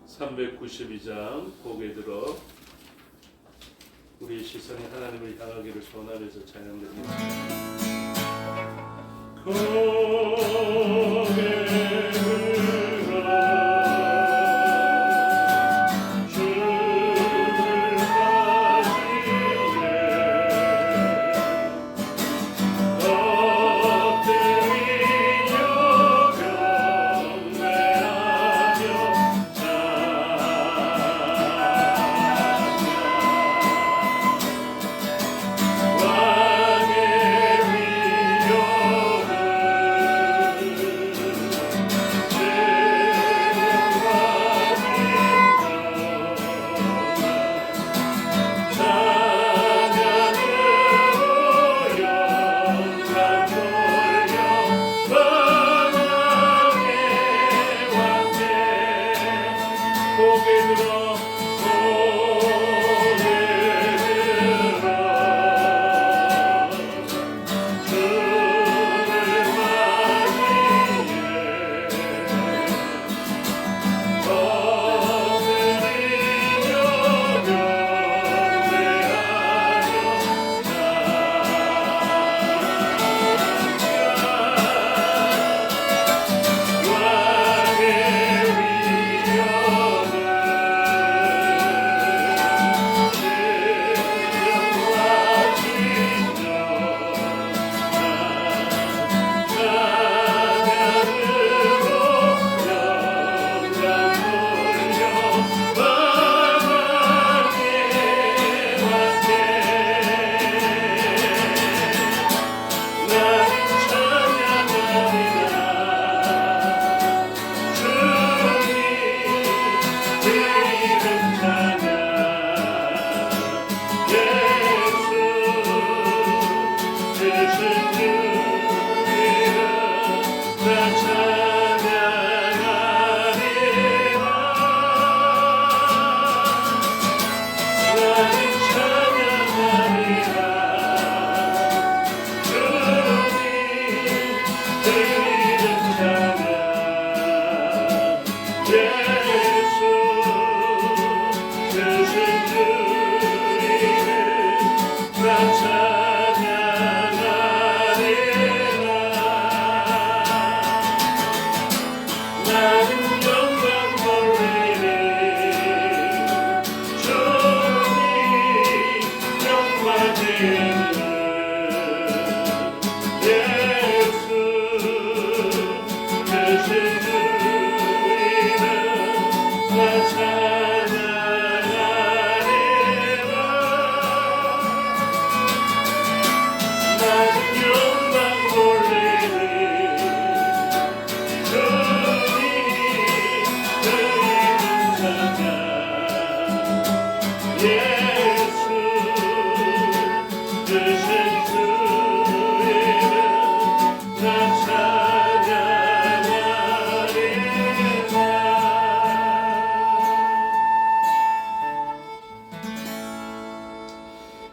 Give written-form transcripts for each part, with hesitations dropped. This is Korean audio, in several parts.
392장 고개 들어 우리의 시선이 하나님을 향하기를 소원하면서 찬양드립니다.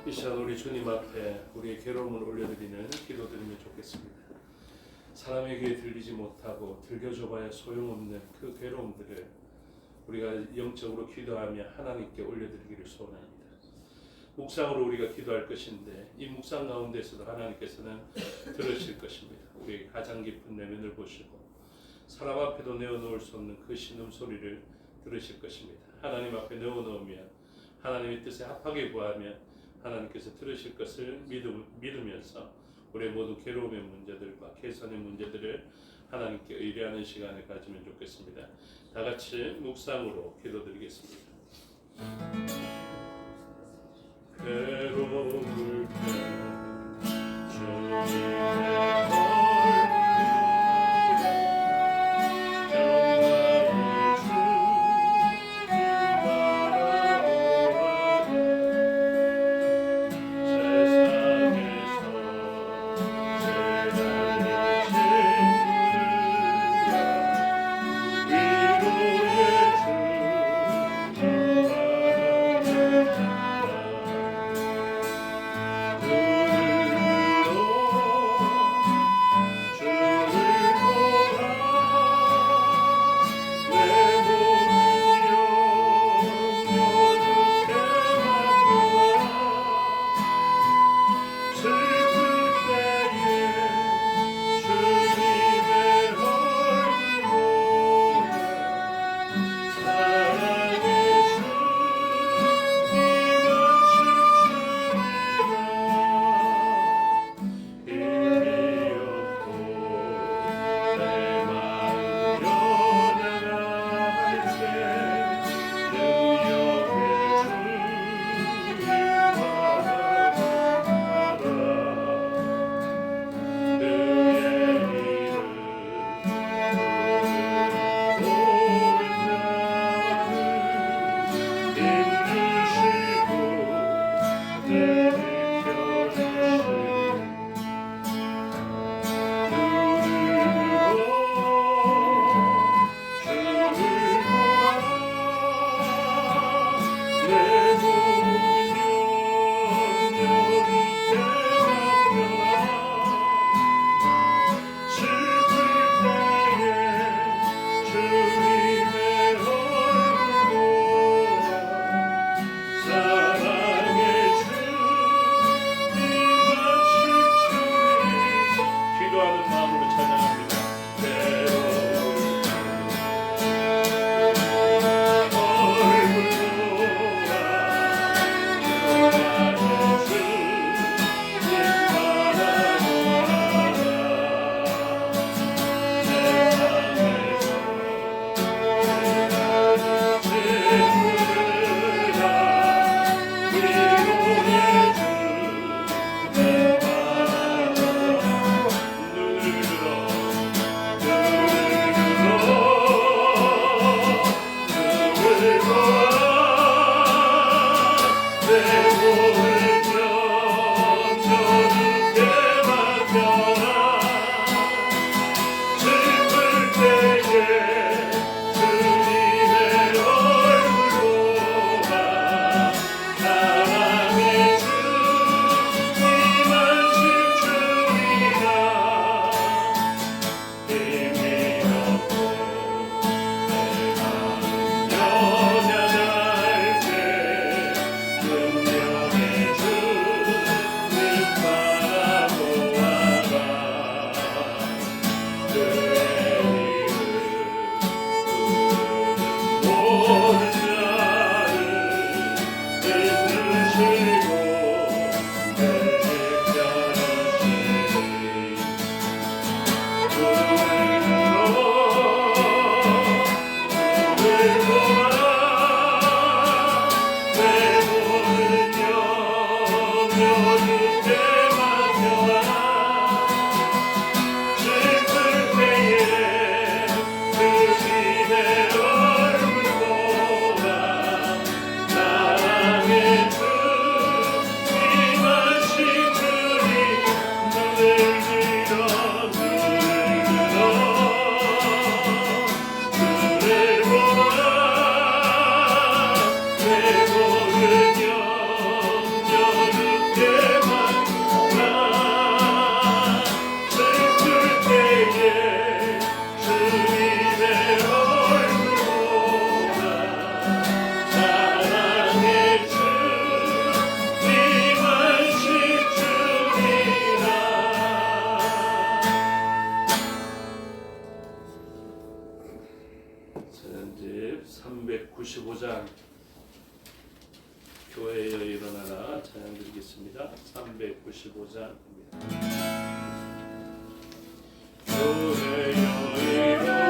이 시간 우리 주님 앞에 우리의 괴로움을 올려드리는 기도드리면 좋겠습니다. 사람의 귀에 들리지 못하고 들려줘봐야 소용없는 그 괴로움들을 우리가 영적으로 기도하며 하나님께 올려드리기를 소원합니다. 묵상으로 우리가 기도할 것인데 이 묵상 가운데서도 하나님께서는 들으실 것입니다. 우리의 가장 깊은 내면을 보시고 사람 앞에도 내어놓을 수 없는 그 신음소리를 들으실 것입니다. 하나님 앞에 내어놓으면 하나님의 뜻에 합하게 구하며 하나님께서 들으실 것을 믿으면서 우리의 모든 괴로움의 문제들과 개선의 문제들을 하나님께 의뢰하는 시간을 가지면 좋겠습니다. 다 같이 묵상으로 기도드리겠습니다. 괴로움을 찬양집 395장 교회여 일어나라 찬양 드리겠습니다. 395장입니다. 교회여 일어나라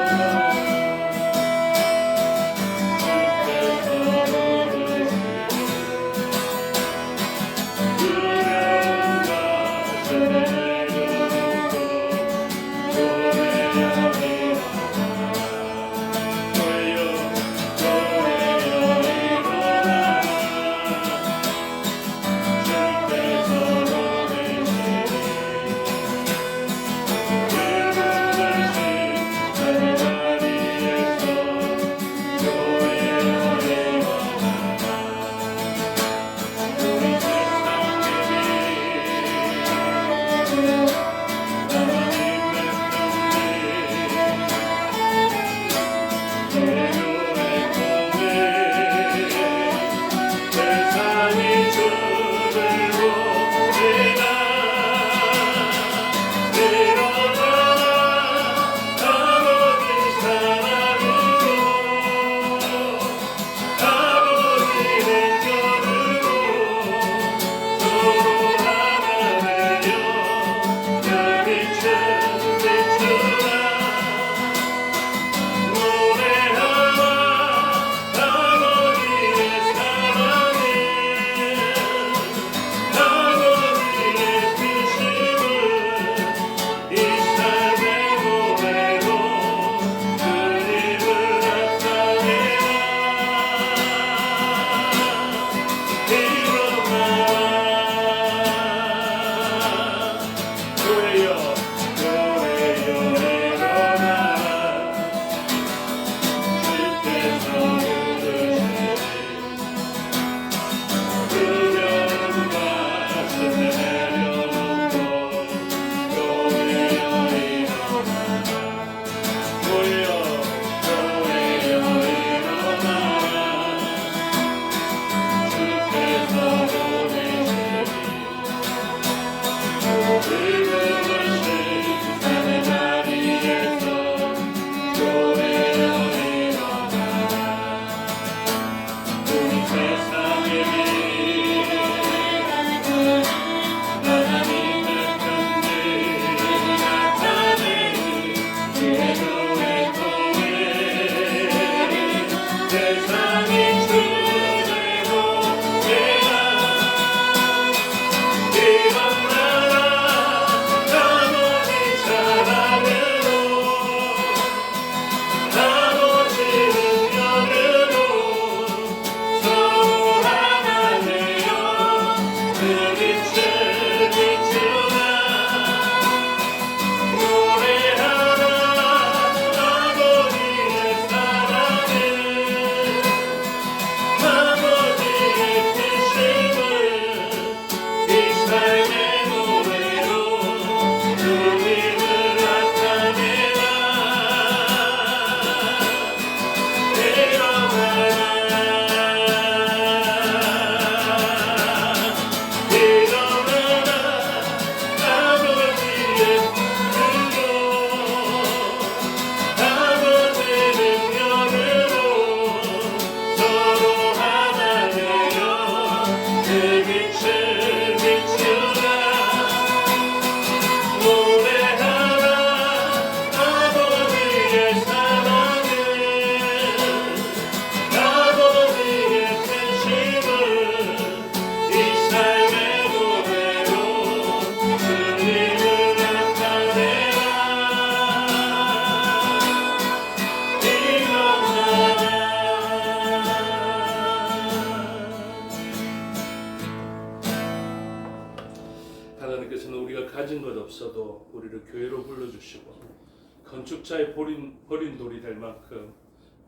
없어도 우리를 교회로 불러주시고 건축자의 버린 돌이 될 만큼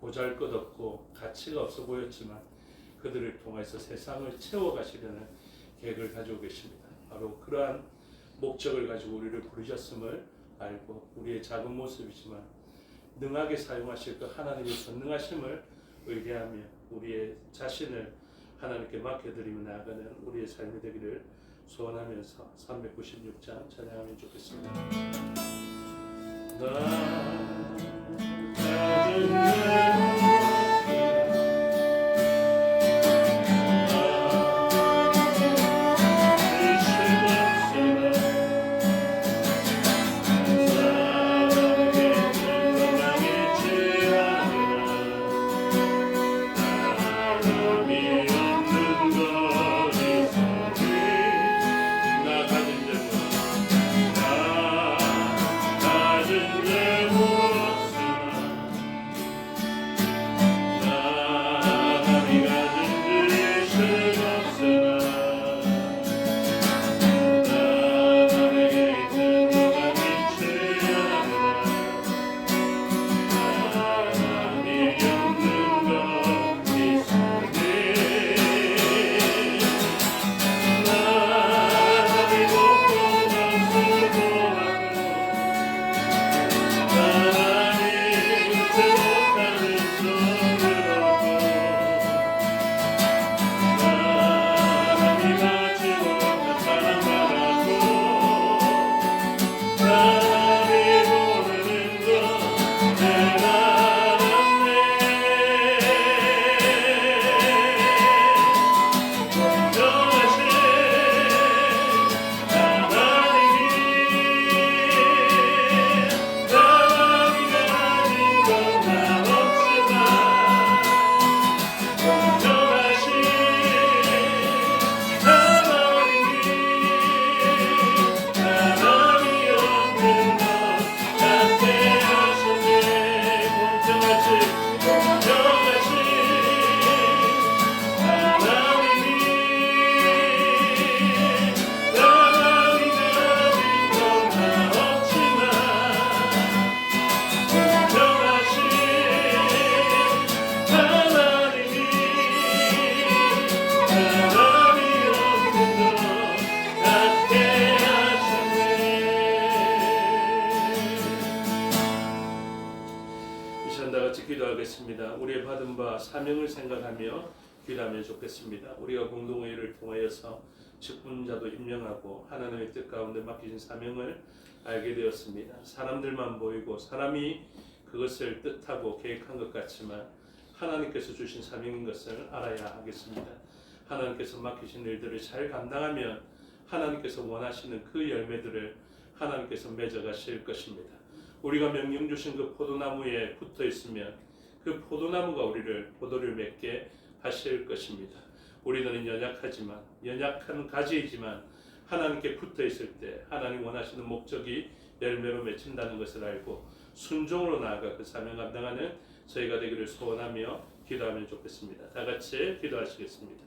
보잘것없고 가치가 없어 보였지만 그들을 통해서 세상을 채워가시려는 계획을 가지고 계십니다. 바로 그러한 목적을 가지고 우리를 부르셨음을 알고 우리의 작은 모습이지만 능하게 사용하실 그 하나님의 전능하심을 의뢰하며 우리의 자신을 하나님께 맡겨드리며 나아가는 우리의 삶이 되기를 소원하면서 396장 찬양하면 좋겠습니다. 나 가진 기도하겠습니다. 우리의 받은 바 사명을 생각하며 기도하면 좋겠습니다. 우리가 공동회의를 통하여서 직분자도 임명하고 하나님의 뜻 가운데 맡기신 사명을 알게 되었습니다. 사람들만 보이고 사람이 그것을 뜻하고 계획한 것 같지만 하나님께서 주신 사명인 것을 알아야 하겠습니다. 하나님께서 맡기신 일들을 잘 감당하면 하나님께서 원하시는 그 열매들을 하나님께서 맺어가실 것입니다. 우리가 명령 주신 그 포도나무에 붙어 있으면 그 포도나무가 우리를 포도를 맺게 하실 것입니다. 우리들은 연약하지만 연약한 가지이지만 하나님께 붙어 있을 때 하나님 원하시는 목적이 열매로 맺힌다는 것을 알고 순종으로 나아가 그 사명 감당하는 저희가 되기를 소원하며 기도하면 좋겠습니다. 다 같이 기도하시겠습니다.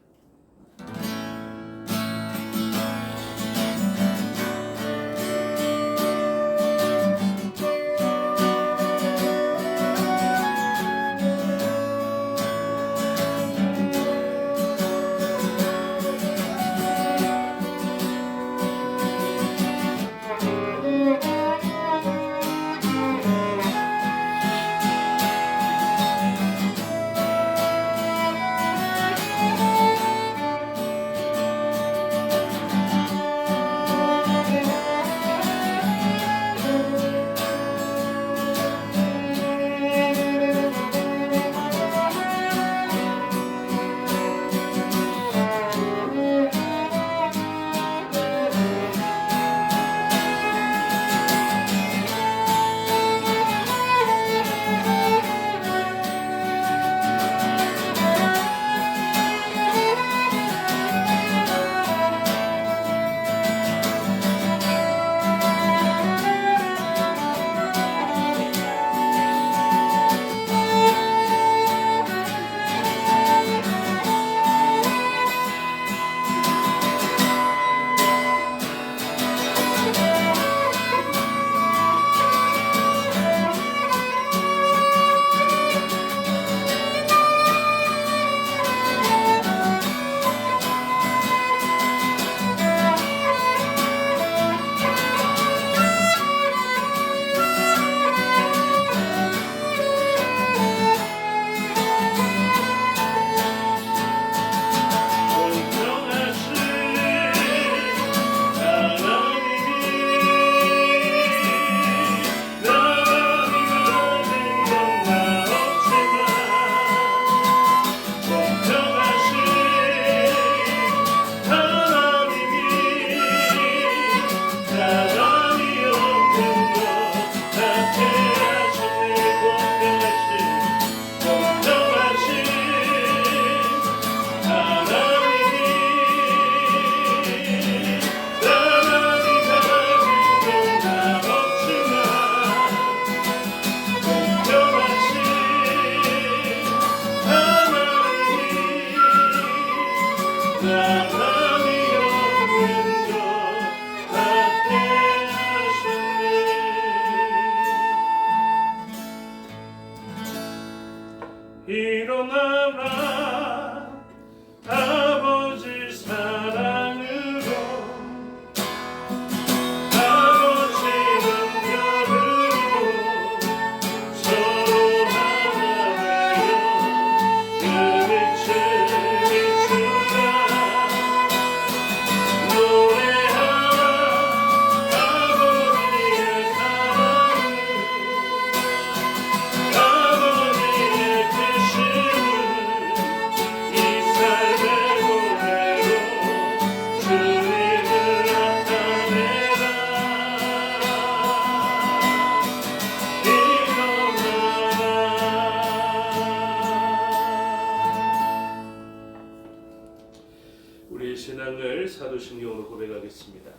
우리 신앙을 사도신경으로 고백하겠습니다.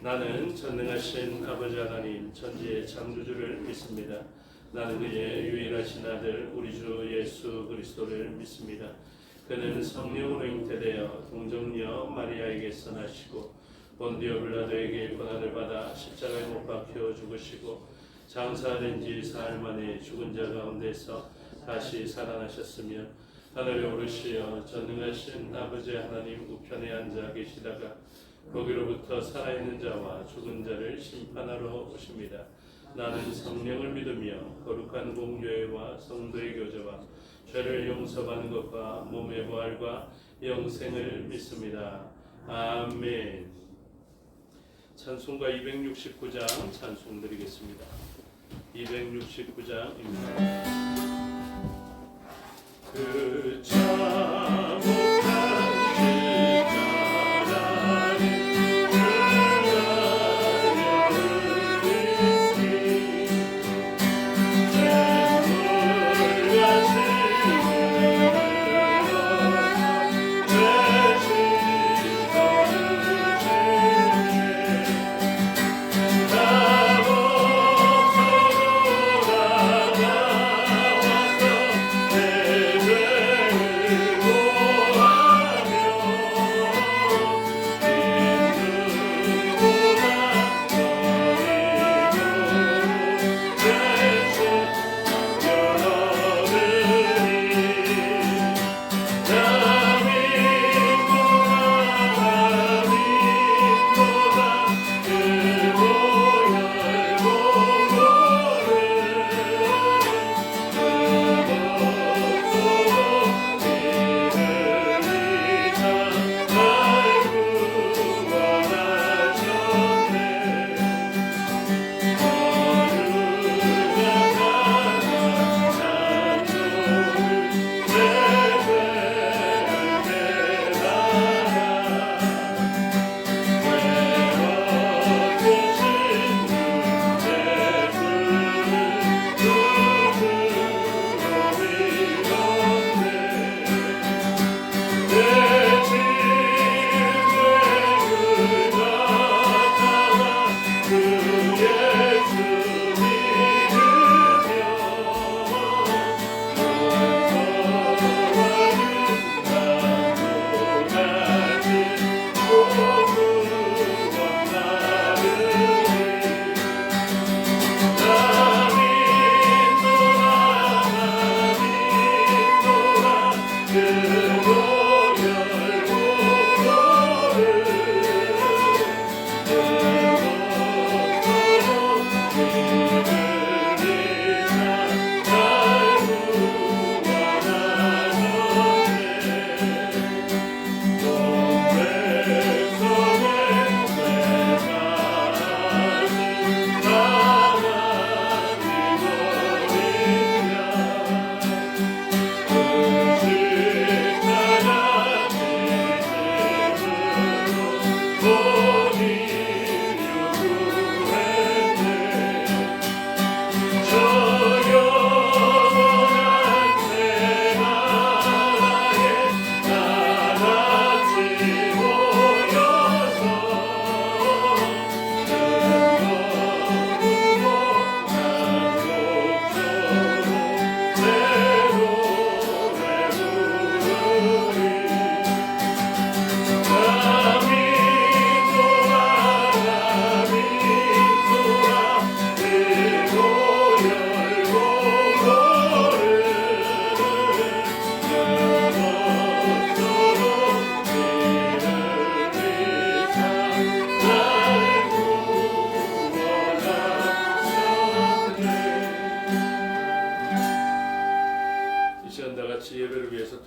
나는 전능하신 아버지 하나님 천지의 창조주를 믿습니다. 나는 그의 유일하신 아들 우리 주 예수 그리스도를 믿습니다. 그는 성령으로 잉태되어 동정녀 마리아에게서 나시고 본디오 빌라도에게 고난을 받아 십자가에 못 박혀 죽으시고 장사된 지 사흘 만에 죽은 자 가운데서 다시 살아나셨으며 하늘에 오르시어 전능하신 아버지 하나님 우편에 앉아 계시다가 거기로부터 살아있는 자와 죽은 자를 심판하러 오십니다. 나는 성령을 믿으며 거룩한 공교회와 성도의 교제와 죄를 용서받는 것과 몸의 부활과 영생을 믿습니다. 아멘. 찬송가 269장 찬송 드리겠습니다. 269장입니다. 그 참혹한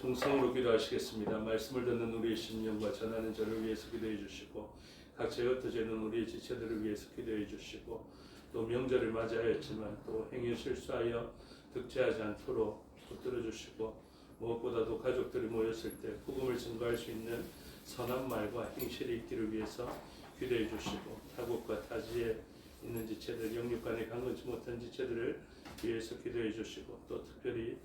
통성으로 기도하시겠습니다. 말씀을 듣는 우리의 심령과 전하는 저를 위해서 기도해 주시고 각처에 흩어지는 우리의 지체들을 위해서 기도해 주시고 또 명절을 맞이하였지만 또 행위 실수하여 득죄하지 않도록 붙들어 주시고 무엇보다도 가족들이 모였을 때 복음을 증거할 수 있는 선한 말과 행실이 있기를 위해서 기도해 주시고 타국과 타지에 있는 지체들 영육간에 강건치 못한 지체들을 위해서 기도해 주시고 또 특별히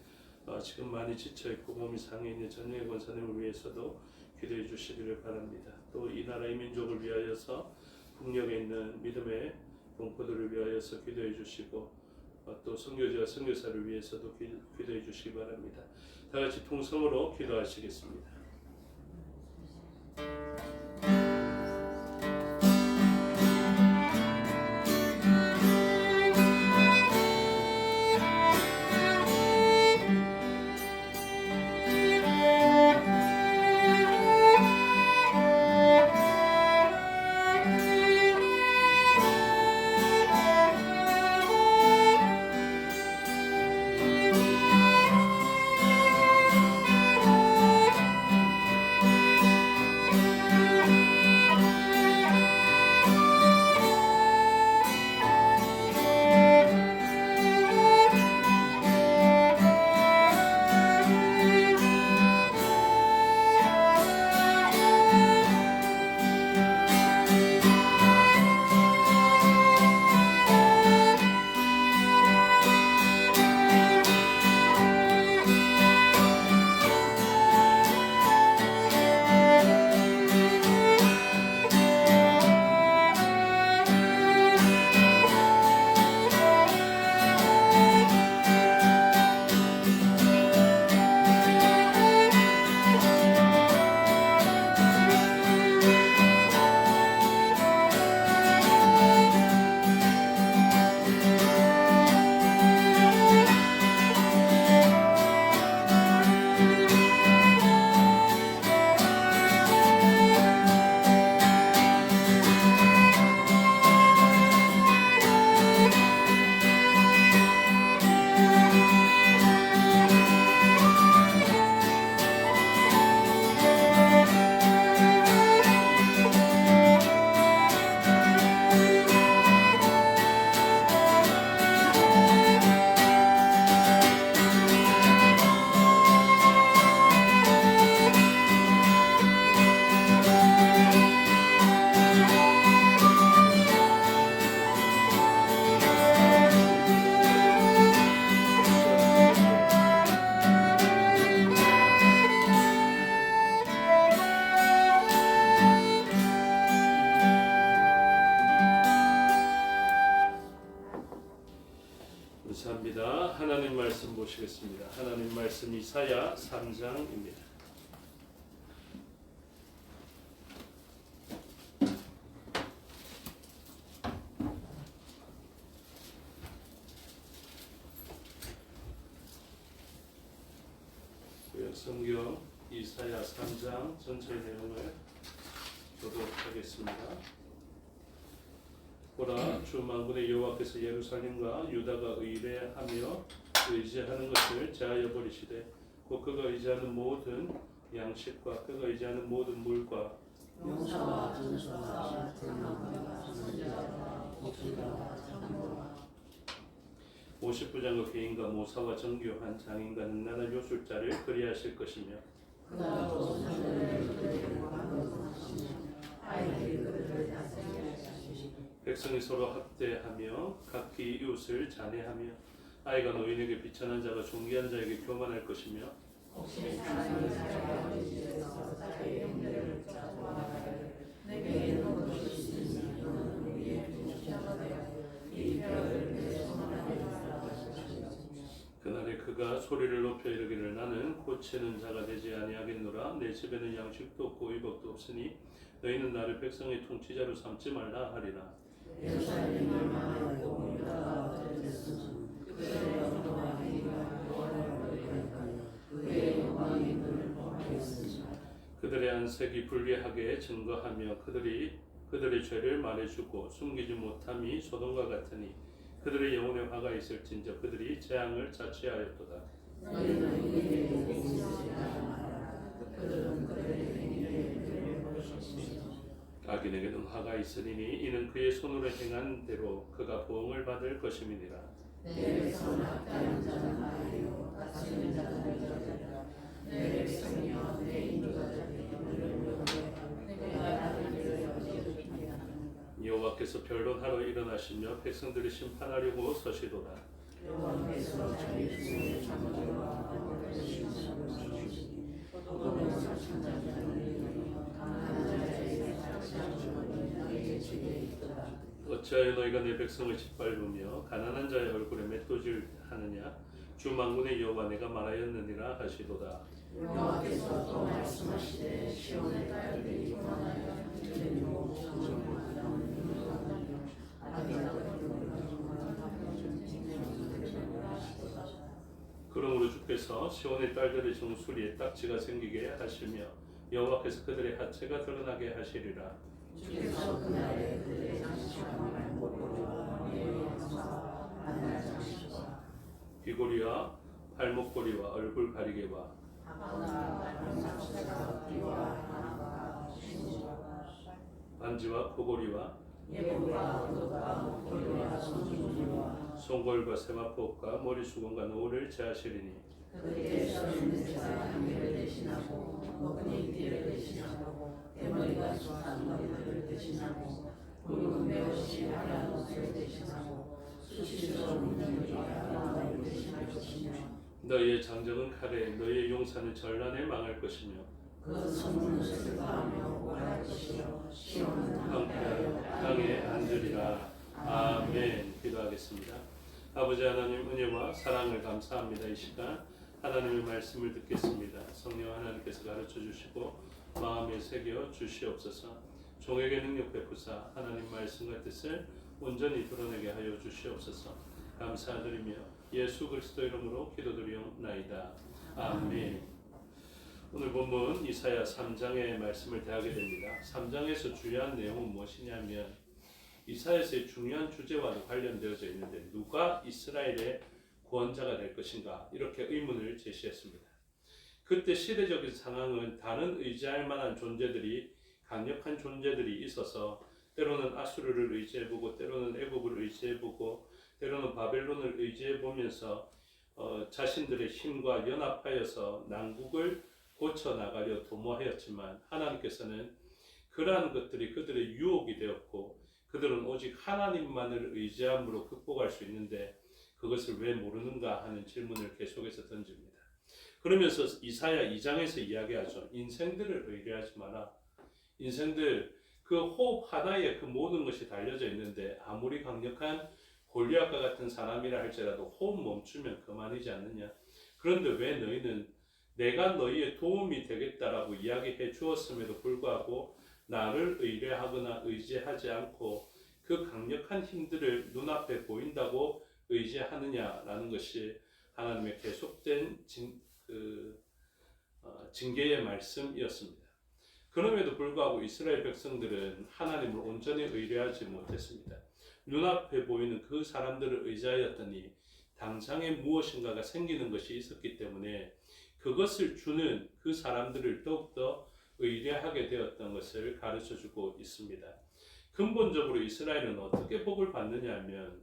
지금 많이 지쳐있고 몸이 상해 있는 전영희 권사님을 위해서도 기도해 주시기를 바랍니다. 또 이 나라의 민족을 위하여서 북녘에 있는 믿음의 동포들을 위하여서 기도해 주시고 또 선교지와 선교사를 위해서도 기도해 주시기 바랍니다. 다 같이 통성으로 기도하시겠습니다. 감사합니다. 하나님 말씀 보시겠습니다. 하나님 말씀 이사야 3장입니다. 성경 이사야 3장 전체 내용을 교독하겠습니다. 보라, 주 만군의 여호와께서 예루살렘과 유다가 의뢰하며 의지하는 것을 제하여 버리시되 곧 그가 의지하는 모든 양식과 그가 의지하는 모든 물과 용사와 전사와 장로와 선지자와 목수와 장로와 50부장과 개인과 모사와 정교한 장인과 능란한 요술자를 그리하실 것이며 그가 또 사람들을 그들을 완전하시며 아이들이 그들을 다스리게 하시고 백성이 서로 학대하며 각기 이웃을 잔해하며 아이가 노인에게 비천한 자가 존귀한 자에게 교만할 것이며 혹시 사람이 자기가 어린 집에서 자기의 형제를 도와가야 내게 이런 것이 있으니 너는 우리의 중심자가 되어 이 뼈를 내 손 안에 들어라 하시며 그날에 그가 소리를 높여 이르기를 나는 고치는 자가 되지 아니하겠노라. 내 집에는 양식도 없고 의복도 없으니 너희는 나를 백성의 통치자로 삼지 말라 하리라. 예루살렘이 망하고 유다가 어쩌겠으면 그들의 영광과 행위가 여호와를 버리니까 그의 영광이 그를 범하였으며 그들의 안색이 불리하게 증거하며 그들의 죄를 말해주고 숨기지 못함이 소돔과 같으니 그들의 영혼에 화가 있을진저 그들이 재앙을 자취하였도다. 너희는 이에 공식하지 말라. 그들은 그들의 행위를 들여볼 것이며 악인에게는 화가 있으리니 이는 그의 손으로 행한 대로 그가 보응을 받을 것임이니라. 내 백성을 학대하는 자는 아이요 다스리는 자는 여자들이라. 내 백성이여 내 인도자들이 너를 위하여 내가 나를 위하여 어디에 여호와께서 변론하러 일어나시며 백성들을 심판하려고 서시도다. 여호와께서 자기 종의 장막과 하늘의 신상을 주시니 도덕을 사천자를 돌리며 강한 자에게 착시한 주머니 너희에게 주게 있도다. 어찌하여 너희가 내 백성을 짓밟으며 가난한 자의 얼굴에 맷도질 하느냐? 주 만군의 여호와 내가 말하였느니라 하시도다. 여호와께서 또 말씀하시되 시온의 딸들이 교만하여 들은 목 정을 나오는 눈을 감다며 아기가 그러므로 주께서 시온의 딸들의 정수리에 딱지가 생기게 하시며 여호와께서 그들의 하체가 드러나게 하시리라. 주께서 그날에 그들의 장식과 발목걸이와 머리에 감싸 하늘 장식과 귀고리와 발목걸이와 얼굴 가리개와 반지와 코고리와 예복과 옷과 목걸이와 손주머니와 송골과 세마포과 머리수건과 노를 제하시리니 그들의 서 있는 자의 향기를 대신하고 먹은이 띠를 대신하고 대머리가 숱한 머리들을 대신하고 굵은 배옷이 하얀 옷을 대신하고 수시로 문둥이가 아름다움을 대신할 것이며 너희의 장정은 칼에 너희의 용사는 전란에 망할 것이며 그 성문은 슬퍼하며 오할 것이요 시온은 황폐하여 땅에 앉으리라. 아멘. 기도하겠습니다. 아버지 하나님 은혜와 사랑을 감사합니다. 이 시간 하나님의 말씀을 듣겠습니다. 성령 하나님께서 가르쳐 주시고 마음에 새겨 주시옵소서. 종에게 능력 베푸사 하나님 말씀과 뜻을 온전히 드러내게 하여 주시옵소서. 감사드리며 예수 그리스도 이름으로 기도드리옵나이다. 아멘. 오늘 본문 이사야 3장의 말씀을 대하게 됩니다. 3장에서 주요한 내용은 무엇이냐면 이사야서의 중요한 주제와도 관련되어져 있는데 누가 이스라엘의 구원자가 될 것인가 이렇게 의문을 제시했습니다. 그때 시대적인 상황은 다른 의지할 만한 존재들이 강력한 존재들이 있어서 때로는 아수르를 의지해보고 때로는 애굽을 의지해보고 때로는 바벨론을 의지해보면서 자신들의 힘과 연합하여서 난국을 고쳐나가려 도모하였지만 하나님께서는 그러한 것들이 그들의 유혹이 되었고 그들은 오직 하나님만을 의지함으로 극복할 수 있는데 그것을 왜 모르는가 하는 질문을 계속해서 던집니다. 그러면서 이사야 2장에서 이야기하죠. 인생들을 의뢰하지 마라. 인생들 그 호흡 하나에 그 모든 것이 달려져 있는데 아무리 강력한 골리앗과 같은 사람이라 할지라도 호흡 멈추면 그만이지 않느냐. 그런데 왜 너희는 내가 너희의 도움이 되겠다라고 이야기해 주었음에도 불구하고 나를 의뢰하거나 의지하지 않고 그 강력한 힘들을 눈앞에 보인다고 의지하느냐라는 것이 하나님의 계속된 징계의 말씀이었습니다. 그럼에도 불구하고 이스라엘 백성들은 하나님을 온전히 의뢰하지 못했습니다. 눈앞에 보이는 그 사람들을 의지하였더니 당장에 무엇인가가 생기는 것이 있었기 때문에 그것을 주는 그 사람들을 더욱더 의뢰하게 되었던 것을 가르쳐주고 있습니다. 근본적으로 이스라엘은 어떻게 복을 받느냐 하면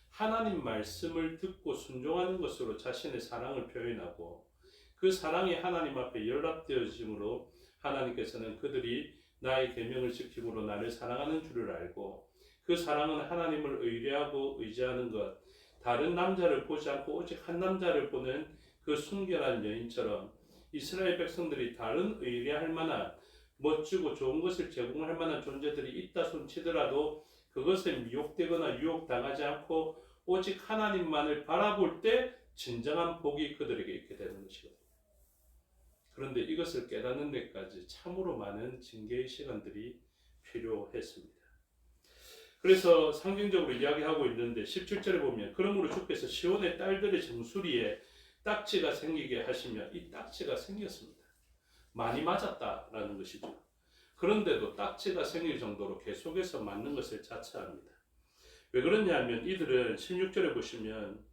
하나님 말씀을 듣고 순종하는 것으로 자신의 사랑을 표현하고 그 사랑이 하나님 앞에 연락되어짐으로 하나님께서는 그들이 나의 계명을 지킴으로 나를 사랑하는 줄을 알고 그 사랑은 하나님을 의뢰하고 의지하는 것, 다른 남자를 보지 않고 오직 한 남자를 보는 그 순결한 여인처럼 이스라엘 백성들이 다른 의뢰할 만한 멋지고 좋은 것을 제공할 만한 존재들이 있다 손치더라도 그것에 미혹되거나 유혹당하지 않고 오직 하나님만을 바라볼 때 진정한 복이 그들에게 있게 되는 것이거든요. 그런데 이것을 깨닫는 데까지 참으로 많은 징계의 시간들이 필요했습니다. 그래서 상징적으로 이야기하고 있는데 17절에 보면 그러므로 주께서 시온의 딸들의 정수리에 딱지가 생기게 하시며 이 딱지가 생겼습니다. 많이 맞았다라는 것이죠. 그런데도 딱지가 생길 정도로 계속해서 맞는 것을 자처합니다. 왜 그러냐면 이들은 16절에 보시면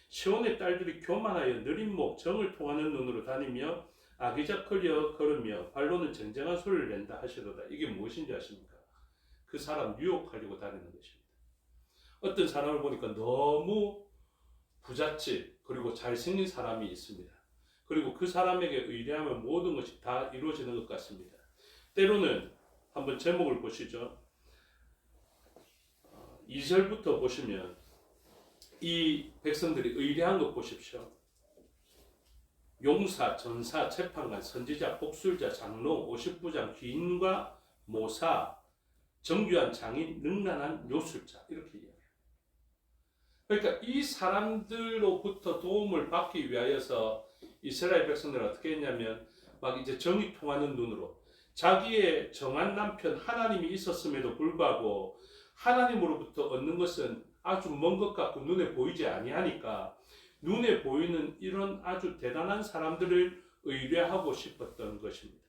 시온의 딸들이 교만하여 느린 목 정을 통하는 눈으로 다니며 아기자거려 걸으며 발로는 쟁쟁한 소리를 낸다 하시도다. 이게 무엇인지 아십니까? 그 사람 유혹하려고 다니는 것입니다. 어떤 사람을 보니까 너무 부잣집 그리고 잘생긴 사람이 있습니다. 그리고 그 사람에게 의뢰하면 모든 것이 다 이루어지는 것 같습니다. 때로는 한번 제목을 보시죠. 2절부터 보시면 이 백성들이 의뢰한 것 보십시오. 용사, 전사, 재판관, 선지자, 복술자, 장로, 50부장, 귀인과 모사, 정교한 장인, 능란한 요술자 이렇게 이야기해요. 그러니까 이 사람들로부터 도움을 받기 위하여서 이스라엘 백성들은 어떻게 했냐면 막 이제 정이 통하는 눈으로 자기의 정한 남편 하나님이 있었음에도 불구하고 하나님으로부터 얻는 것은 아주 먼 것 같고 눈에 보이지 아니하니까 눈에 보이는 이런 아주 대단한 사람들을 의뢰하고 싶었던 것입니다.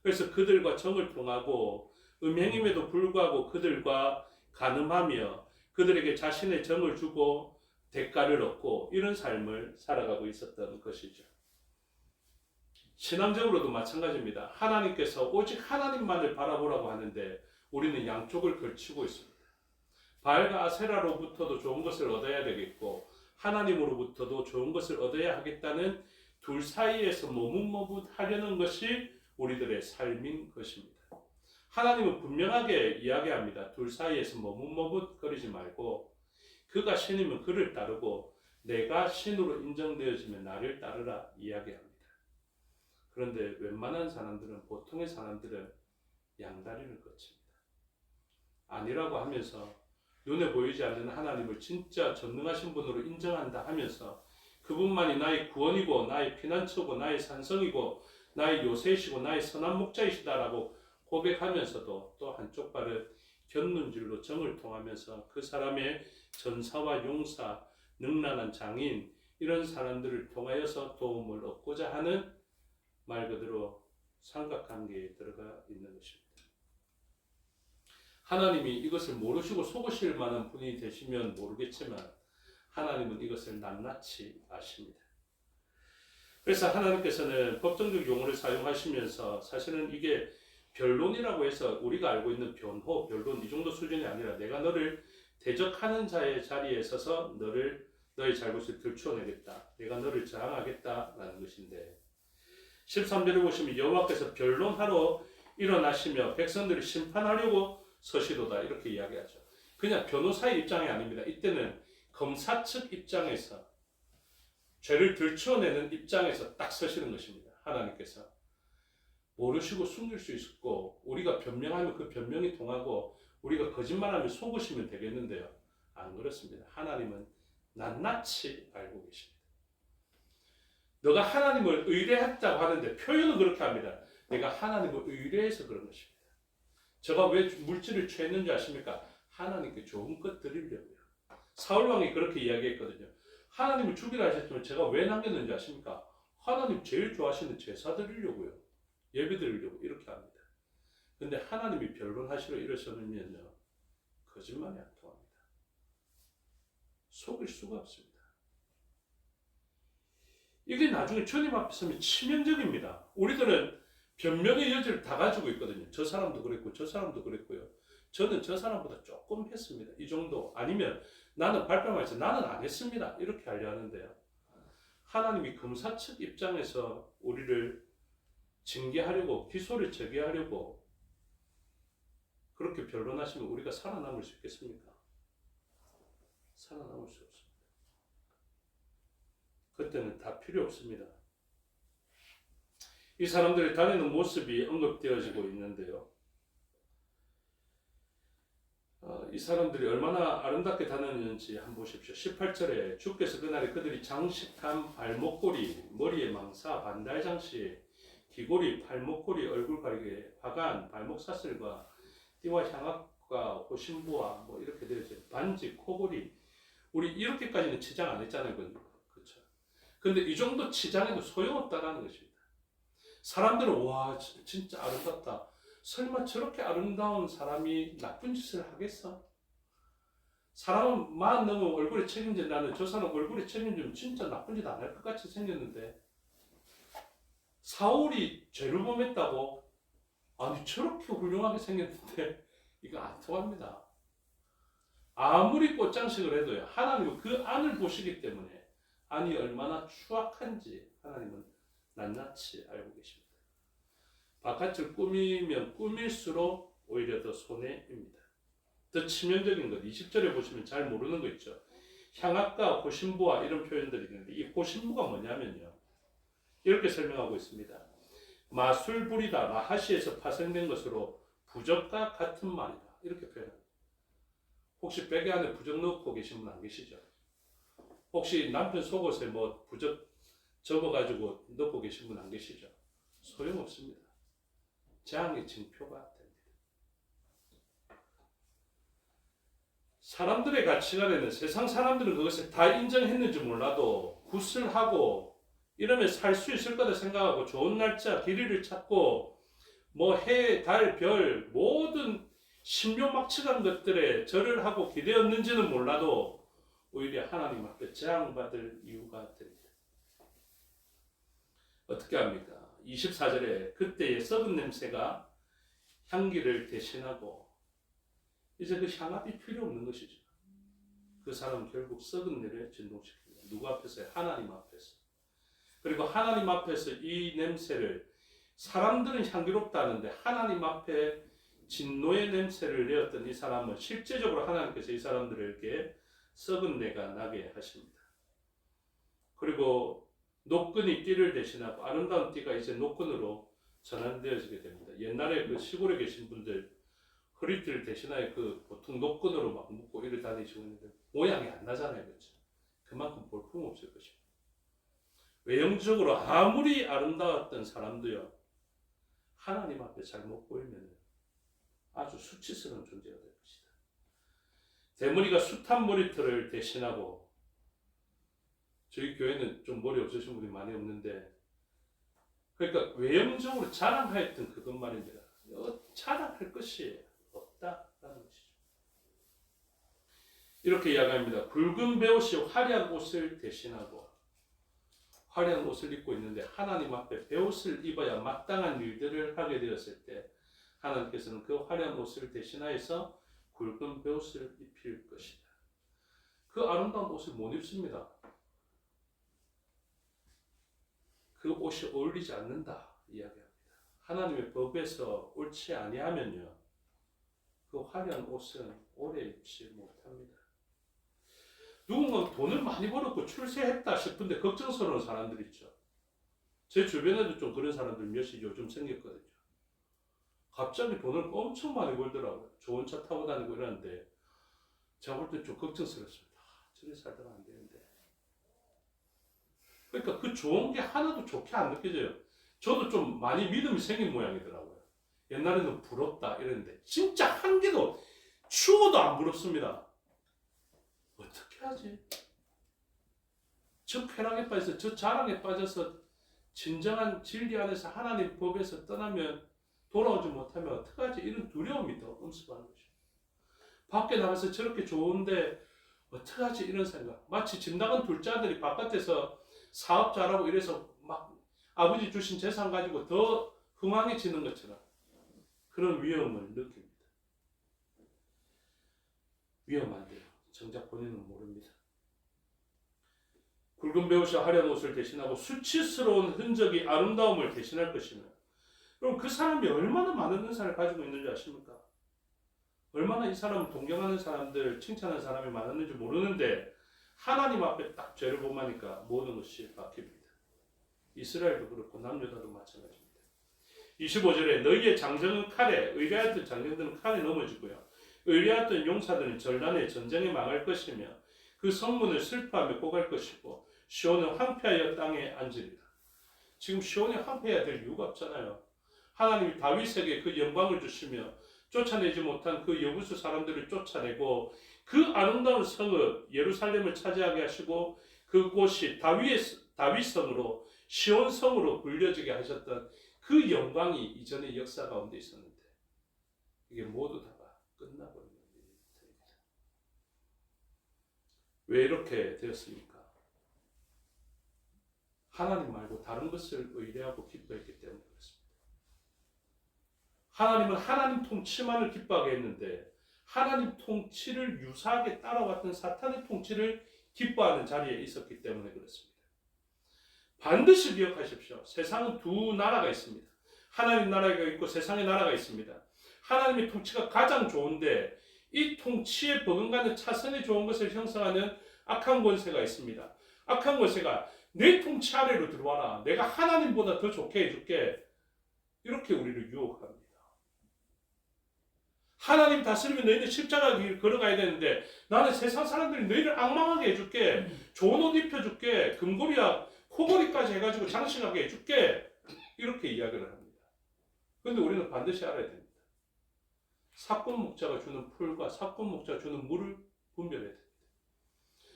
그래서 그들과 정을 통하고 음행임에도 불구하고 그들과 간음하며 그들에게 자신의 정을 주고 대가를 얻고 이런 삶을 살아가고 있었던 것이죠. 신앙적으로도 마찬가지입니다. 하나님께서 오직 하나님만을 바라보라고 하는데 우리는 양쪽을 걸치고 있습니다. 바알과 아세라로부터도 좋은 것을 얻어야 되겠고 하나님으로부터도 좋은 것을 얻어야 하겠다는 둘 사이에서 머뭇머뭇하려는 것이 우리들의 삶인 것입니다. 하나님은 분명하게 이야기합니다. 둘 사이에서 머뭇머뭇거리지 말고 그가 신이면 그를 따르고 내가 신으로 인정되어지면 나를 따르라 이야기합니다. 그런데 웬만한 사람들은 보통의 사람들은 양다리를 거칩니다. 아니라고 하면서 눈에 보이지 않는 하나님을 진짜 전능하신 분으로 인정한다 하면서 그분만이 나의 구원이고 나의 피난처고 나의 산성이고 나의 요새이시고 나의 선한 목자이시다라고 고백하면서도 또 한쪽 발은 곁눈질로 정을 통하면서 그 사람의 전사와 용사, 능란한 장인 이런 사람들을 통하여서 도움을 얻고자 하는 말 그대로 삼각관계에 들어가 있는 것입니다. 하나님이 이것을 모르시고 속으실 만한 분이 되시면 모르겠지만 하나님은 이것을 낱낱이 아십니다. 그래서 하나님께서는 법정적 용어를 사용하시면서 사실은 이게 변론이라고 해서 우리가 알고 있는 변호, 변론 이 정도 수준이 아니라 내가 너를 대적하는 자의 자리에 서서 너의 잘못을 들추어내겠다. 내가 너를 저항하겠다라는 것인데 13절에 보시면 여호와께서 변론하러 일어나시며 백성들을 심판하려고 서시도다 이렇게 이야기하죠. 그냥 변호사의 입장이 아닙니다. 이때는 검사 측 입장에서 죄를 들추어내는 입장에서 딱 서시는 것입니다. 하나님께서 모르시고 숨길 수 있고 우리가 변명하면 그 변명이 통하고 우리가 거짓말하면 속으시면 되겠는데요. 안 그렇습니다. 하나님은 낱낱이 알고 계십니다. 너가 하나님을 의뢰했다고 하는데 표현은 그렇게 합니다. 내가 하나님을 의뢰해서 그런 것입니다. 제가 왜 물질을 취했는지 아십니까? 하나님께 좋은 것 드리려고요. 사울왕이 그렇게 이야기했거든요. 하나님을 죽이라 하셨지만 제가 왜 남겼는지 아십니까? 하나님 제일 좋아하시는 제사 드리려고요. 예배 드리려고 이렇게 합니다. 근데 하나님이 변론하시러 이러시면요. 거짓말이 안 통합니다. 속일 수가 없습니다. 이게 나중에 주님 앞에 서면 치명적입니다. 우리들은 변명의 여지를 다 가지고 있거든요. 저 사람도 그랬고 저 사람도 그랬고요. 저는 저 사람보다 조금 했습니다. 이 정도. 아니면 나는 발표하면서 나는 안 했습니다. 이렇게 하려 하는데요. 하나님이 검사 측 입장에서 우리를 징계하려고 기소를 제기하려고 그렇게 변론하시면 우리가 살아남을 수 있겠습니까? 살아남을 수 없습니다. 그때는 다 필요 없습니다. 이 사람들이 다니는 모습이 언급되어지고 있는데요. 이 사람들이 얼마나 아름답게 다녔는지 한번 보십시오. 18절에 주께서 그날에 그들이 장식한 발목걸이, 머리에 망사, 반달 장식, 귀걸이, 팔목걸이, 얼굴 가리개, 화관, 발목 사슬과 띠와 향악과 호신부와 뭐 이렇게 되어 있어요. 반지, 코걸이. 우리 이렇게까지는 치장 안 했잖아요. 그렇죠. 근데 이 정도 치장해도 소용없다라는 것입니다. 사람들은 와 진짜 아름답다. 설마 저렇게 아름다운 사람이 나쁜 짓을 하겠어? 사람은 만 넘으면 얼굴에 책임진다는 저 사람 얼굴에 책임지면 진짜 나쁜 짓 안 할 것 같이 생겼는데 사울이 죄를 범했다고? 아니 저렇게 훌륭하게 생겼는데 이거 안 통합니다. 아무리 꽃장식을 해도요. 하나님은 그 안을 보시기 때문에 안이 얼마나 추악한지 하나님은 낱낱이 알고 계십니다. 바깥을 꾸미면 꾸밀수록 오히려 더 손해입니다. 더 치명적인 것 20절에 보시면 잘 모르는 거 있죠. 향악과 호신부와 이런 표현들이 있는데 이 호신부가 뭐냐면요. 이렇게 설명하고 있습니다. 마술불이다. 마하시에서 파생된 것으로 부적과 같은 말이다. 이렇게 표현합니다. 혹시 베개 안에 부적 넣고 계신 분 안 계시죠? 혹시 남편 속옷에 뭐 부적 접어가지고 넣고 계신 분 안 계시죠? 소용없습니다. 재앙의 징표가 됩니다. 사람들의 가치관에는 세상 사람들은 그것을 다 인정했는지 몰라도 굿을 하고 이러면 살 수 있을 거다 생각하고 좋은 날짜, 길이를 찾고 뭐 해, 달, 별 모든 신묘막측한 것들에 절을 하고 기대었는지는 몰라도 오히려 하나님 앞에 재앙받을 이유가 됩니다. 어떻게 합니까? 24절에 그때의 썩은 냄새가 향기를 대신하고 이제 그 향압이 필요 없는 것이죠. 그 사람은 결국 썩은 내를 진동시킵니다. 누구 앞에서요? 하나님 앞에서. 그리고 하나님 앞에서 이 냄새를 사람들은 향기롭다 하는데 하나님 앞에 진노의 냄새를 내었던 이 사람은 실제적으로 하나님께서 이 사람들에게 썩은 내가 나게 하십니다. 그리고 노끈이 띠를 대신하고 아름다운 띠가 이제 노끈으로 전환되어지게 됩니다. 옛날에 그 시골에 계신 분들 허리띠를 대신하여 그 보통 노끈으로 막 묶고 이를 다니시고 있는데 모양이 안 나잖아요. 그렇죠? 그만큼 볼품 없을 것입니다. 외형적으로 아무리 아름다웠던 사람도요. 하나님 앞에 잘못 보이면 아주 수치스러운 존재가 될 것이다. 대머리가 숱한 머리털을 대신하고 저희 교회는 좀 머리 없으신 분이 많이 없는데 그러니까 외형적으로 자랑하였던 그것 말입니다. 자랑할 것이 없다라는 것이죠. 이렇게 이야기합니다. 붉은 베옷이 화려한 옷을 대신하고 화려한 옷을 입고 있는데 하나님 앞에 베옷을 입어야 마땅한 일들을 하게 되었을 때 하나님께서는 그 화려한 옷을 대신하여서 굵은 베옷을 입힐 것이다. 그 아름다운 옷을 못 입습니다. 그 옷이 어울리지 않는다 이야기합니다. 하나님의 법에서 옳지 아니하면요. 그 화려한 옷은 오래 입지 못합니다. 누군가 돈을 많이 벌었고 출세했다 싶은데 걱정스러운 사람들 있죠. 제 주변에도 좀 그런 사람들 몇이 요즘 생겼거든요. 갑자기 돈을 엄청 많이 벌더라고요. 좋은 차 타고 다니고 이러는데 제가 볼 때 좀 걱정스럽습니다. 저리 살다가 안 되는데. 그러니까 그 좋은 게 하나도 좋게 안 느껴져요. 저도 좀 많이 믿음이 생긴 모양이더라고요. 옛날에는 부럽다 이랬는데 진짜 한 개도 추워도 안 부럽습니다. 어떻게 하지? 저 쾌락에 빠져서 저 자랑에 빠져서 진정한 진리 안에서 하나님 법에서 떠나면 돌아오지 못하면 어떡하지? 이런 두려움이 더 엄습하는 것이죠. 밖에 나가서 저렇게 좋은데 어떡하지? 이런 생각. 마치 집 나간 둘째 아들이 바깥에서 사업 잘하고 이래서 막 아버지 주신 재산 가지고 더 흥황해지는 것처럼 그런 위험을 느낍니다. 위험한데요. 정작 본인은 모릅니다. 굵은 베옷이 화려한 옷을 대신하고 수치스러운 흔적이 아름다움을 대신할 것이며 그럼 그 사람이 얼마나 많은 은사를 가지고 있는지 아십니까? 얼마나 이 사람을 동경하는 사람들, 칭찬하는 사람이 많았는지 모르는데 하나님 앞에 딱 죄를 범하니까 모든 것이 바뀝니다. 이스라엘도 그렇고 남유다도 마찬가지입니다. 25절에 너희의 장정은 칼에 의뢰하였던 장정들은 칼에 넘어지고요. 의뢰하였던 용사들은 전란에 전쟁에 망할 것이며 그 성문을 슬퍼하며 꼬갈 것이고 시온은 황폐하여 땅에 앉으리라. 지금 시온이 황폐해야 될 이유가 없잖아요. 하나님이 다윗에게 그 영광을 주시며 쫓아내지 못한 그 여부수 사람들을 쫓아내고 그 아름다운 성읍 예루살렘을 차지하게 하시고 그곳이 다윗 성으로 시온 성으로 불려지게 하셨던 그 영광이 이전의 역사 가운데 있었는데 이게 모두 다가 끝나버린 일입니다. 왜 이렇게 되었습니까? 하나님 말고 다른 것을 의뢰하고 기뻐했기 때문에 그렇습니다. 하나님은 하나님 통치만을 기뻐하게 했는데 하나님 통치를 유사하게 따라왔던 사탄의 통치를 기뻐하는 자리에 있었기 때문에 그렇습니다. 반드시 기억하십시오. 세상은 두 나라가 있습니다. 하나님 나라가 있고 세상의 나라가 있습니다. 하나님의 통치가 가장 좋은데 이 통치에 버금가는 차선이 좋은 것을 형성하는 악한 권세가 있습니다. 악한 권세가 내 통치 아래로 들어와라. 내가 하나님보다 더 좋게 해줄게. 이렇게 우리를 유혹합니다. 하나님 다스리면 너희는 십자가 길 걸어가야 되는데 나는 세상 사람들이 너희를 악망하게 해줄게. 좋은 옷 입혀줄게. 금고리야 코골이까지 해가지고 장신하게 해줄게. 이렇게 이야기를 합니다. 그런데 우리는 반드시 알아야 됩니다. 사건 목자가 주는 풀과 사건 목자가 주는 물을 분별해야 됩니다.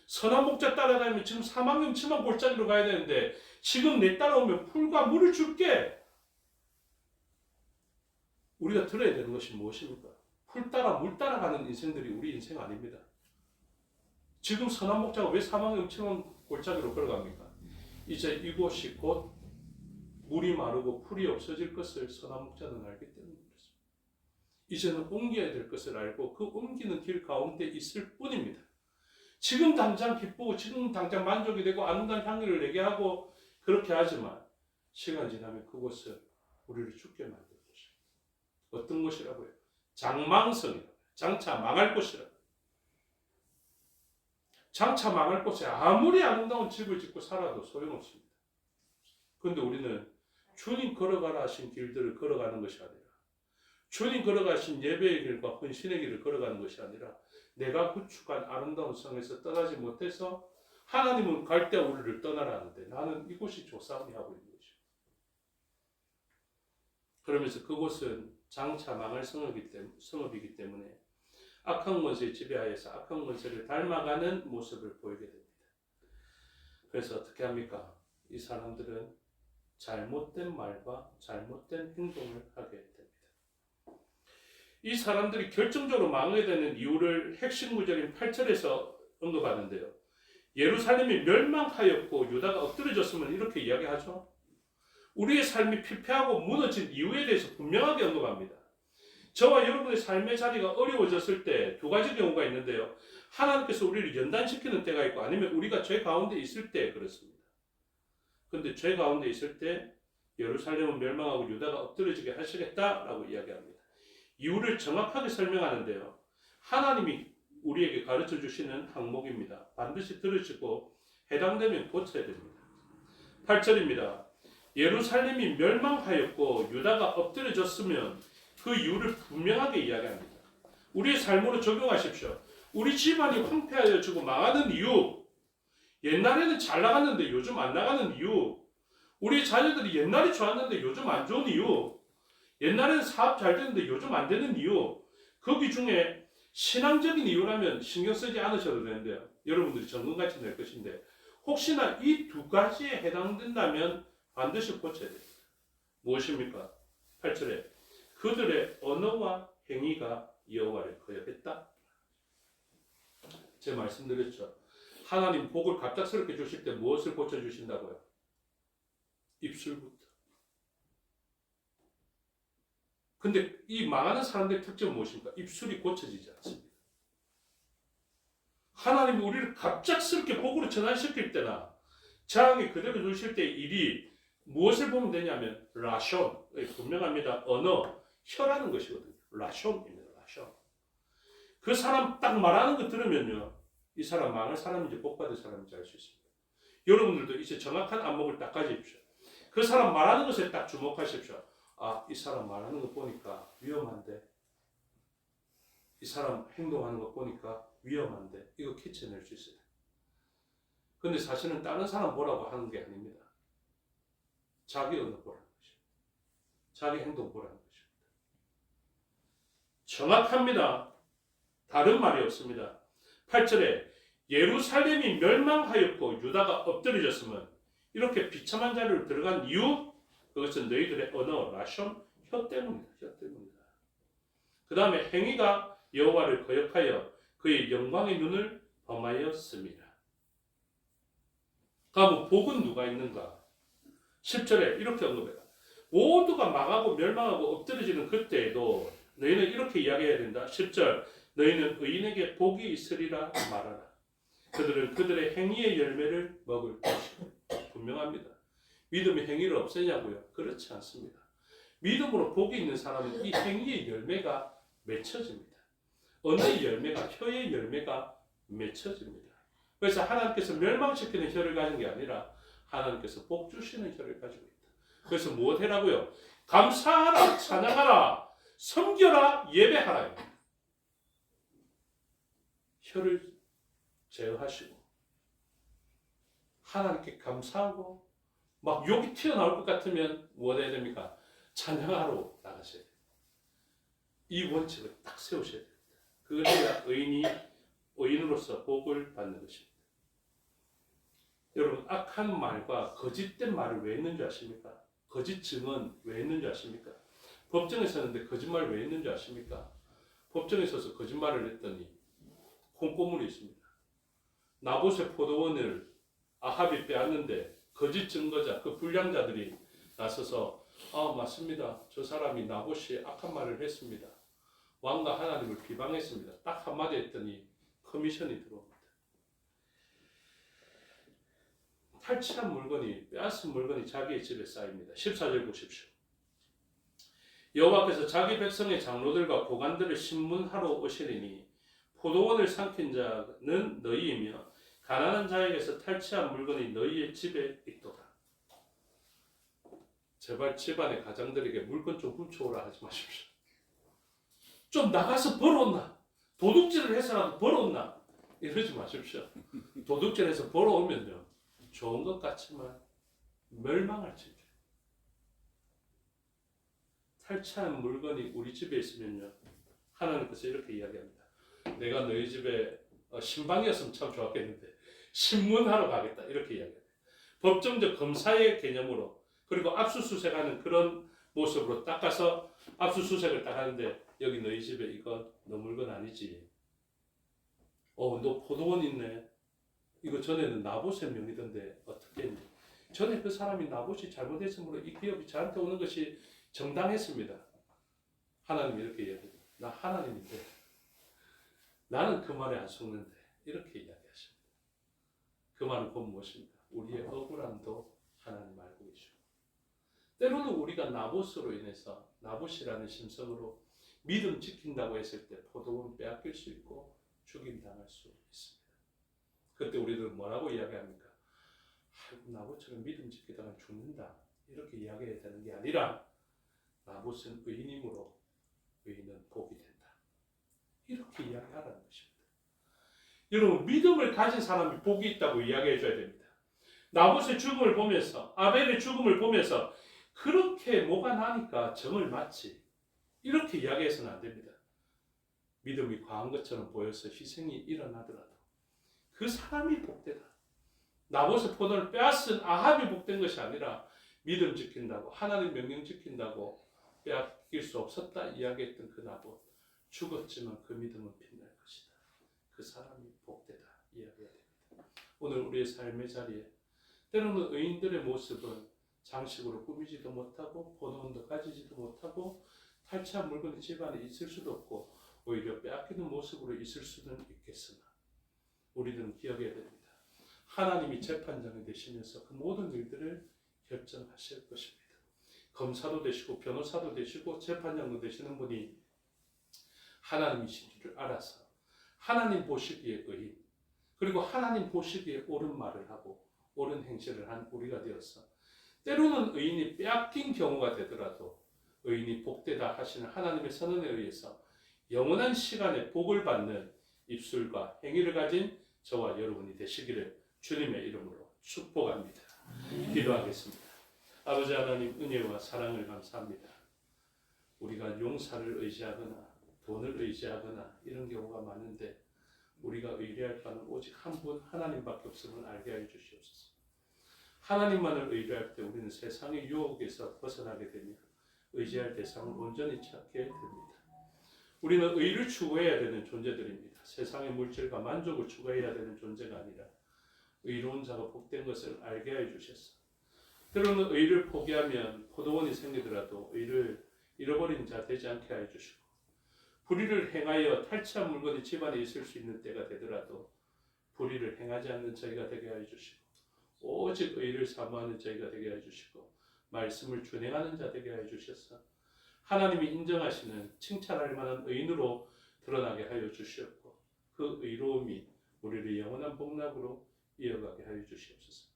선한 목자 따라다니면 지금 사망 음침한 골짜기로 가야 되는데 지금 내 따라오면 풀과 물을 줄게. 우리가 들어야 되는 것이 무엇입니까? 풀 따라 물 따라가는 인생들이 우리 인생 아닙니다. 지금 선한 목자가 왜 사망 음침한 골짜기로 걸어갑니까? 이제 이곳이 곧 물이 마르고 풀이 없어질 것을 선한 목자는 알기 때문에 그렇습니다. 이제는 옮겨야 될 것을 알고 그 옮기는 길 가운데 있을 뿐입니다. 지금 당장 기쁘고 지금 당장 만족이 되고 아름다운 향기를 내게 하고 그렇게 하지만 시간 지나면 그곳은 우리를 죽게 만들 것입니다. 어떤 것이라고요? 장망성이라고요. 장차 망할 곳이라고요. 장차 망할 곳에 아무리 아름다운 집을 짓고 살아도 소용없습니다. 그런데 우리는 주님 걸어가라 하신 길들을 걸어가는 것이 아니라 주님 걸어가신 예배의 길과 헌신의 길을 걸어가는 것이 아니라 내가 구축한 아름다운 성에서 떠나지 못해서 하나님은 갈대 우리를 떠나라 하는데 나는 이곳이 조상이 하고 있는 것이죠. 그러면서 그곳은 장차 망할 성읍이기 때문에 악한 권세의 지배하에서 악한 권세를 닮아가는 모습을 보이게 됩니다. 그래서 어떻게 합니까? 이 사람들은 잘못된 말과 잘못된 행동을 하게 됩니다. 이 사람들이 결정적으로 망하게 되는 이유를 핵심 구절인 8절에서 언급하는데요. 예루살렘이 멸망하였고 유다가 엎드려졌으면 이렇게 이야기하죠. 우리의 삶이 피폐하고 무너진 이유에 대해서 분명하게 언급합니다. 저와 여러분의 삶의 자리가 어려워졌을 때 두 가지 경우가 있는데요. 하나님께서 우리를 연단시키는 때가 있고 아니면 우리가 죄 가운데 있을 때 그렇습니다. 그런데 죄 가운데 있을 때 예루살렘은 멸망하고 유다가 엎드려지게 하시겠다라고 이야기합니다. 이유를 정확하게 설명하는데요. 하나님이 우리에게 가르쳐 주시는 항목입니다. 반드시 들으시고 해당되면 고쳐야 됩니다. 8절입니다. 예루살렘이 멸망하였고 유다가 엎드려졌으면 그 이유를 분명하게 이야기합니다. 우리의 삶으로 적용하십시오. 우리 집안이 황폐하여지고 망하는 이유, 옛날에는 잘 나갔는데 요즘 안 나가는 이유, 우리 자녀들이 옛날에 좋았는데 요즘 안 좋은 이유, 옛날에는 사업 잘 되는데 요즘 안 되는 이유, 거기 중에 신앙적인 이유라면 신경 쓰지 않으셔도 되는데요. 여러분들이 점검같이 낼 것인데 혹시나 이 두 가지에 해당된다면 반드시 고쳐야 됩니다. 무엇입니까? 8절에 그들의 언어와 행위가 여호와를 거역했다. 제가 말씀드렸죠. 하나님 복을 갑작스럽게 주실 때 무엇을 고쳐주신다고요? 입술부터. 근데 이 망하는 사람들의 특징은 무엇입니까? 입술이 고쳐지지 않습니다. 하나님이 우리를 갑작스럽게 복으로 전환시킬 때나 장에 그대로 두실 때 일이 무엇을 보면 되냐면 라숀, 분명합니다. 언어, 혀라는 것이거든요. 라숀입니다. 라숀. 그 사람 딱 말하는 거 들으면요. 이 사람 망할 사람인지 복 받을 사람인지 알 수 있습니다. 여러분들도 이제 정확한 안목을 딱 가지십시오. 그 사람 말하는 것에 딱 주목하십시오. 아, 이 사람 말하는 거 보니까 위험한데, 이 사람 행동하는 거 보니까 위험한데, 이거 캐치해낼 수 있어요. 근데 사실은 다른 사람 보라고 하는 게 아닙니다. 자기 언어 보라는 것입니다. 자기 행동 보라는 것입니다. 정확합니다. 다른 말이 없습니다. 8절에 예루살렘이 멸망하였고 유다가 엎드려졌으면 이렇게 비참한 자리로 들어간 이유, 그것은 너희들의 언어, 라숀, 혀 때문이다. 혀 때문이다. 그 다음에 행위가 여호와를 거역하여 그의 영광의 눈을 범하였습니다. 다음 복은 누가 있는가? 10절에 이렇게 언급해요. 모두가 망하고 멸망하고 엎드려지는 그때에도 너희는 이렇게 이야기해야 된다. 10절 너희는 의인에게 복이 있으리라 말하라. 그들은 그들의 행위의 열매를 먹을 것이다. 분명합니다. 믿음이 행위를 없애냐고요? 그렇지 않습니다. 믿음으로 복이 있는 사람은 이 행위의 열매가 맺혀집니다. 언어의 열매가, 혀의 열매가 맺혀집니다. 그래서 하나님께서 멸망시키는 혀를 가진 게 아니라 하나님께서 복 주시는 혀를 가지고 있다. 그래서 무엇 해라고요? 감사하라, 찬양하라, 섬겨라, 예배하라. 혀를 제어하시고 하나님께 감사하고 막 욕이 튀어나올 것 같으면 무엇 해야 됩니까? 찬양하러 나가셔야 됩니다. 이 원칙을 딱 세우셔야 됩니다. 그래야 의인으로서 복을 받는 것입니다. 여러분, 악한 말과 거짓된 말을 왜 했는 줄 아십니까? 거짓 증언 왜 했는 줄 아십니까? 법정에 서는데 거짓말 왜 했는 줄 아십니까? 법정에 서서 거짓말을 했더니 콩고물이 있습니다. 나봇의 포도원을 아합이 빼앗는데 거짓 증거자, 그 불량자들이 나서서 맞습니다. 저 사람이 나봇이 악한 말을 했습니다. 왕과 하나님을 비방했습니다. 딱 한마디 했더니 커미션이 들어옵니다. 탈취한 물건이, 빼앗은 물건이 자기의 집에 쌓입니다. 14절 보십시오. 여호와께서 자기 백성의 장로들과 고관들을 신문하러 오시리니 포도원을 삼킨 자는 너희이며 가난한 자에게서 탈취한 물건이 너희의 집에 있도다. 제발 집안의 가장들에게 물건 좀 훔쳐오라 하지 마십시오. 좀 나가서 벌어온나? 도둑질을 해서라도 벌어온나? 이러지 마십시오. 도둑질해서 벌어오면요, 좋은 것 같지만 멸망할 텐데. 탈취한 물건이 우리 집에 있으면요, 하나님께서 이렇게 이야기합니다. 내가 너희 집에 신방이었으면 참 좋았겠는데 신문하러 가겠다, 이렇게 이야기합니다. 법정적 검사의 개념으로, 그리고 압수수색하는 그런 모습으로 딱 가서 압수수색을 딱 하는데, 여기 너희 집에 이거 너 물건 아니지? 너 포도원 있네. 이거 전에는 나봇의 명의던데 어떻게 했니? 전에 그 사람이 나봇이 잘못했으므로 이 기업이 저한테 오는 것이 정당했습니다. 하나님이 이렇게 이야기합니다. 나 하나님인데 나는 그 말에 안 속는데, 이렇게 이야기하십니다. 그 말은 곧 무엇입니까? 우리의 억울함도 하나님 알고 계시고, 때로는 우리가 나봇으로 인해서, 나봇이라는 심성으로 믿음 지킨다고 했을 때 포도원 빼앗길 수 있고 죽임당할 수 있습니다. 그때 우리들은 뭐라고 이야기합니까? 아이고, 나봇처럼 믿음 지키다가 죽는다, 이렇게 이야기해야 되는 게 아니라 나봇은 의인이므로 의인은 복이 된다, 이렇게 이야기하라는 것입니다. 여러분, 믿음을 가진 사람이 복이 있다고 이야기해 줘야 됩니다. 나봇의 죽음을 보면서, 아벨의 죽음을 보면서 그렇게 뭐가 나니까 정을 맞지, 이렇게 이야기해서는 안 됩니다. 믿음이 과한 것처럼 보여서 희생이 일어나더라도 그 사람이 복되다. 나봇의 포도를 빼앗은 아합이 복된 것이 아니라 믿음 지킨다고, 하나님 명령 지킨다고 빼앗길 수 없었다 이야기했던 그 나봇, 죽었지만 그 믿음은 빛날 것이다. 그 사람이 복되다 이야기해야 됩니다. 오늘 우리의 삶의 자리에 때로는 의인들의 모습은 장식으로 꾸미지도 못하고 포도원도 가지지도 못하고 탈취한 물건이 집안에 있을 수도 없고 오히려 빼앗기는 모습으로 있을 수는 있겠으나 우리들은 기억해야 됩니다. 하나님이 재판장이 되시면서 그 모든 일들을 결정하실 것입니다. 검사도 되시고 변호사도 되시고 재판장도 되시는 분이 하나님이신 줄 알아서 하나님 보시기에 의인, 그리고 하나님 보시기에 옳은 말을 하고 옳은 행실을 한 우리가 되어서 때로는 의인이 빼앗긴 경우가 되더라도 의인이 복되다 하시는 하나님의 선언에 의해서 영원한 시간에 복을 받는 입술과 행위를 가진 저와 여러분이 되시기를 주님의 이름으로 축복합니다. 기도하겠습니다. 아버지 하나님, 은혜와 사랑을 감사합니다. 우리가 용사를 의지하거나 돈을 의지하거나 이런 경우가 많은데 우리가 의뢰할 바는 오직 한 분 하나님밖에 없음을 알게 하여 주시옵소서. 하나님만을 의뢰할 때 우리는 세상의 유혹에서 벗어나게 되며 의지할 대상을 온전히 찾게 됩니다. 우리는 의를 추구해야 되는 존재들입니다. 세상의 물질과 만족을 추구해야 되는 존재가 아니라 의로운 자가 복된 것을 알게 하여 주셨어. 때로는 의를 포기하면 포도원이 생기더라도 의를 잃어버린 자 되지 않게 하여 주시고, 불의를 행하여 탈취한 물건이 집안에 있을 수 있는 때가 되더라도 불의를 행하지 않는 저희가 되게 하여 주시고, 오직 의를 사모하는 저희가 되게 하여 주시고, 말씀을 준행하는 자 되게 하여 주셔서 하나님이 인정하시는 칭찬할 만한 의인으로 드러나게 하여 주시옵고, 그 의로움이 우리를 영원한 복락으로 이어가게 하여 주시옵소서.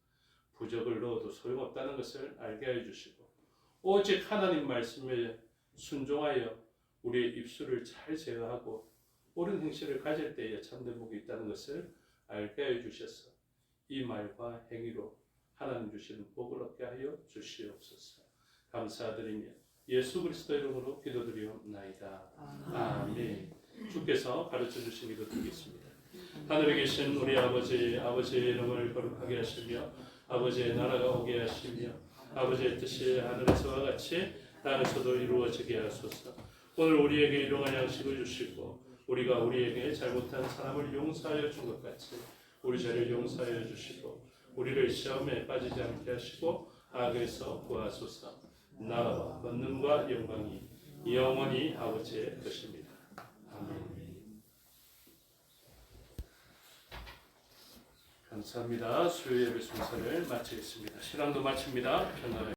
부적을 넣어도 소용없다는 것을 알게 하여 주시고 오직 하나님 말씀에 순종하여 우리의 입술을 잘 제어하고 옳은 행실을 가질 때에 참된 복이 있다는 것을 알게 하여 주셔서 이 말과 행위로 하나님 주시는 복을 얻게 하여 주시옵소서. 감사드리며 예수 그리스도 이름으로 기도드리옵나이다. 아멘. 주께서 가르쳐 주신 기도 드리겠습니다. 하늘에 계신 우리 아버지의 이름을 거룩하게 하시며 아버지의 나라가 오게 하시며 아버지의 뜻이 하늘에서와 같이 땅에서도 이루어지게 하소서. 오늘 우리에게 일용할 양식을 주시고 우리가 우리에게 잘못한 사람을 용서하여 준 것 같이 우리 죄를 용서하여 주시고 우리를 시험에 빠지지 않게 하시고 악에서 구하소서. 나라와 권능과 영광이 영원히 아버지의 것입니다. 아멘. 감사합니다. 수요 예배 순서를 마치겠습니다. 신앙도 마칩니다. 편안하게